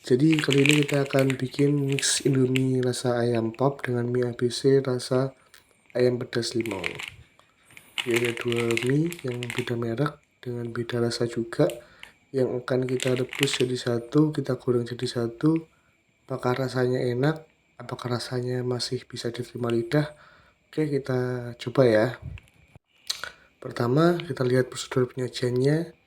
Jadi kali ini kita akan bikin mix Indomie rasa ayam pop dengan mie ABC rasa ayam pedas limau. Jadi ada 2 mie yang beda merek dengan beda rasa juga, yang akan kita rebus jadi satu, kita goreng jadi satu. Apakah rasanya enak? Apakah rasanya masih bisa diterima lidah? Oke, kita coba ya. Pertama, kita lihat prosedur penyajiannya.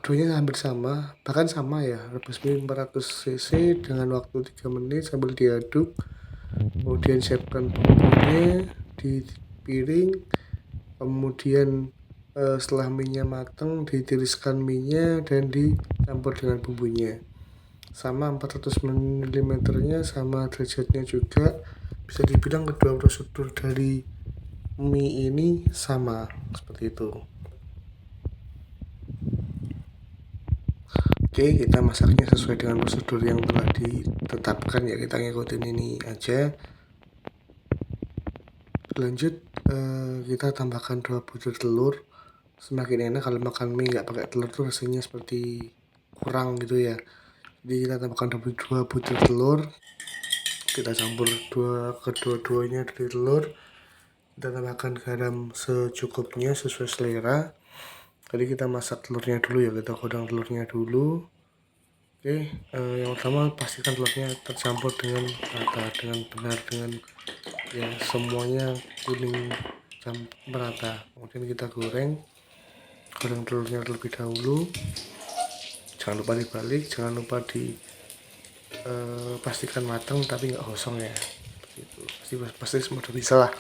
Keduanya hampir sama, bahkan sama ya. Rebus mie 400 cc dengan waktu 3 menit sambil diaduk. Kemudian siapkan bumbunya di piring. Kemudian setelah minyak matang, ditiriskan minyak dan dicampur dengan bumbunya. Sama 400 mm nya, sama derajatnya juga. Bisa dibilang kedua prosedur dari mie ini sama, seperti itu. Oke, kita masaknya sesuai dengan prosedur yang telah ditetapkan ya, kita ngikutin ini aja. Lanjut, kita tambahkan 2 butir telur. Semakin enak kalau makan mie nggak pakai telur tuh rasanya seperti kurang gitu ya. Jadi kita tambahkan 2 butir telur, kita campur kedua-duanya dari telur. Kita tambahkan garam secukupnya sesuai selera. Tadi kita masak telurnya dulu ya, kita goreng telurnya dulu. Oke, yang pertama pastikan telurnya tercampur dengan rata, dengan benar, dengan ya semuanya kuning merata. Kemudian kita goreng telurnya terlebih dahulu. Jangan lupa dibalik, jangan lupa pastikan matang tapi nggak gosong ya. Itu pasti semua udah bisa lah.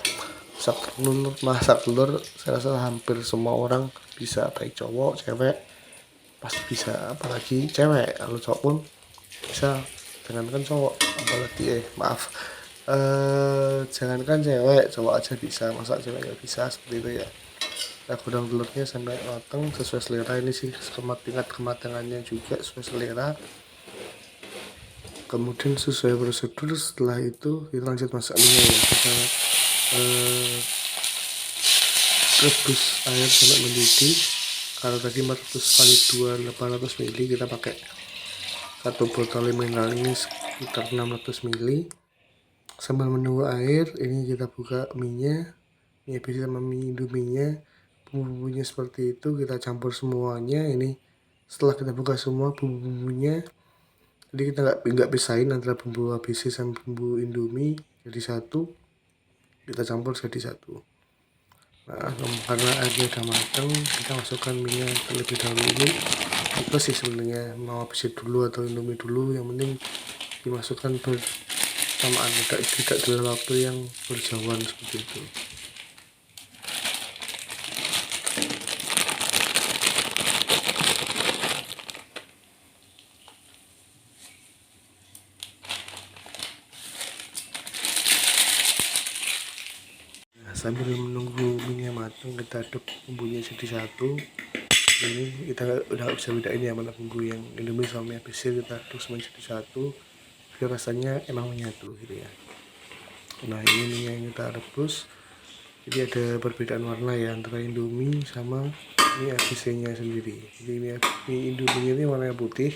Masak telur saya rasa hampir semua orang bisa, baik cowok cewek pasti bisa, apalagi cewek. Kalau cowok pun bisa, jangankan cowok, apalagi jangankan cewek, cowok aja bisa, masa cewek nggak bisa, seperti itu ya. Kita goreng telurnya sampai matang sesuai selera. Ini sih tingkat kematangannya juga sesuai selera. Kemudian sesuai prosedur, setelah itu kita lanjut masak minyak ya. Kita rebus air sampai mendidih. Kalau tadi 400 kali 2 800 ml, kita pakai 1 botol mineral ini sekitar 600 ml. Sambil menunggu air, ini kita buka mie ABC sama mie Indominya. Bumbu-bumbunya seperti itu, kita campur semuanya. Ini setelah kita buka semua bumbu-bumbunya, jadi kita nggak pisahin antara bumbu ABC sama bumbu Indomie jadi satu, kita campur jadi satu. Nah, karena airnya udah matang, kita masukkan minyak terlebih dahulu. Ini apa sih sebenarnya, mau ABC dulu atau Indomie dulu, yang penting dimasukkan bersamaan, tidak dalam waktu yang berjauhan seperti itu. Sambil menunggu minyak matang, kita aduk bumbunya jadi satu. Ini kita udah bisa bedain ya mana bumbu yang Indomie sama mie ABC. Kita aduk semua jadi satu biar rasanya emang menyatu gitu ya. Nah, ini minyak yang kita rebus, jadi ada perbedaan warna ya antara Indomie sama mie ABC nya sendiri. Jadi mie Indomie ini warnanya putih,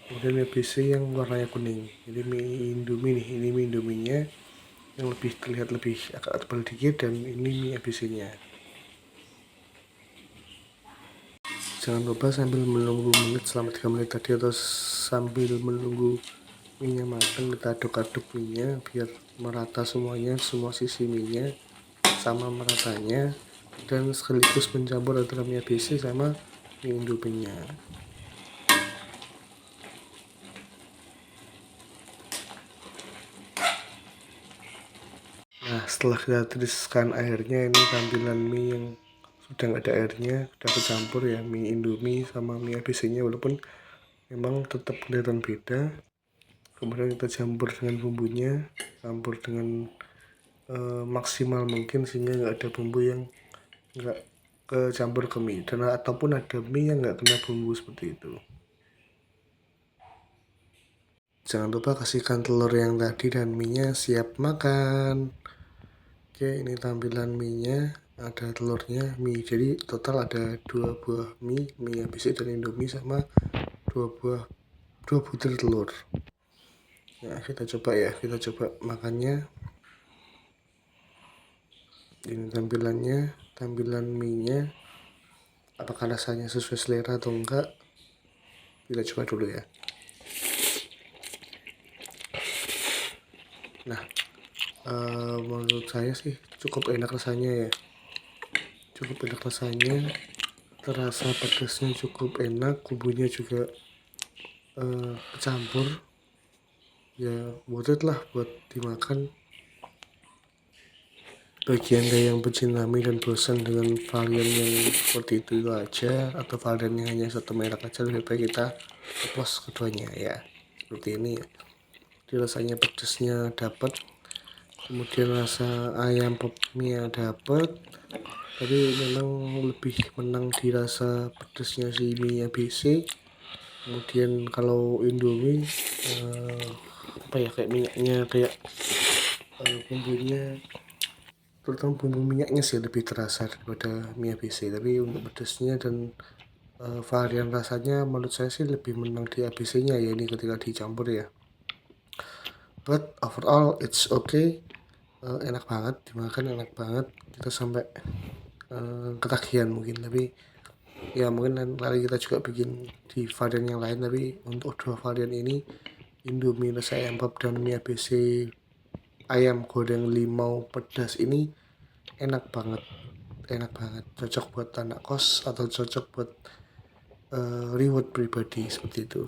kemudian mie ABC yang warnanya kuning. Jadi mie Indomie nih, ini mie Indominya yang terlihat lebih agak tebal dikit, dan ini mie ABC-nya. Jangan lupa sambil menunggu menit selama 3 menit tadi, atau sambil menunggu minyak matang, kita aduk-aduk minyak biar merata semuanya, semua sisi minyak sama meratanya, dan sekaligus mencampur antara mie ABC sama mie Indominya. Nah, setelah kita tiriskan airnya, ini tampilan mie yang sudah nggak ada airnya, sudah tercampur ya mie Indomie sama mie ABC nya, walaupun memang tetap kelihatan beda. Kemudian kita campur dengan bumbunya, campur dengan maksimal mungkin sehingga nggak ada bumbu yang nggak kecampur ke mie, dan ataupun ada mie yang nggak kena bumbu, seperti itu. Jangan lupa kasihkan telur yang tadi dan mie-nya siap makan. Oke, ini tampilan mie-nya, ada telurnya, mie. Jadi total ada 2 buah mie ABC dan Indomie, sama 2 buah 2 butir telur. Nah, kita coba makannya. Ini tampilan mie-nya, apakah rasanya sesuai selera atau enggak, kita coba dulu ya. Nah, menurut saya sih cukup enak rasanya ya, terasa pedasnya cukup enak, bumbunya juga kecampur ya, worth it lah buat dimakan. Bagi Anda yang pecinta mie dan bosan dengan varian yang seperti itu aja, atau varian yang hanya satu merek aja, lebih baik kita plus keduanya ya, seperti ini ya. Jadi rasanya pedesnya dapat, kemudian rasa ayam pop mie dapat, tapi memang lebih menang di rasa pedesnya si mie ABC. Kemudian kalau Indomie kayak minyaknya, kayak bumbunya, terutama bumbu minyaknya sih lebih terasa daripada mie ABC. Tapi untuk pedasnya dan varian rasanya menurut saya sih lebih menang di ABC nya ya, ini ketika dicampur ya. But overall it's okay, enak banget dimakan, enak banget, kita sampai ketagihan mungkin. Tapi ya mungkin lain kali kita juga bikin di varian yang lain. Tapi untuk dua varian ini, Indomie rasa ayam pop dan mie ABC ayam goreng limau pedas ini enak banget, cocok buat anak kos atau cocok buat reward pribadi seperti itu.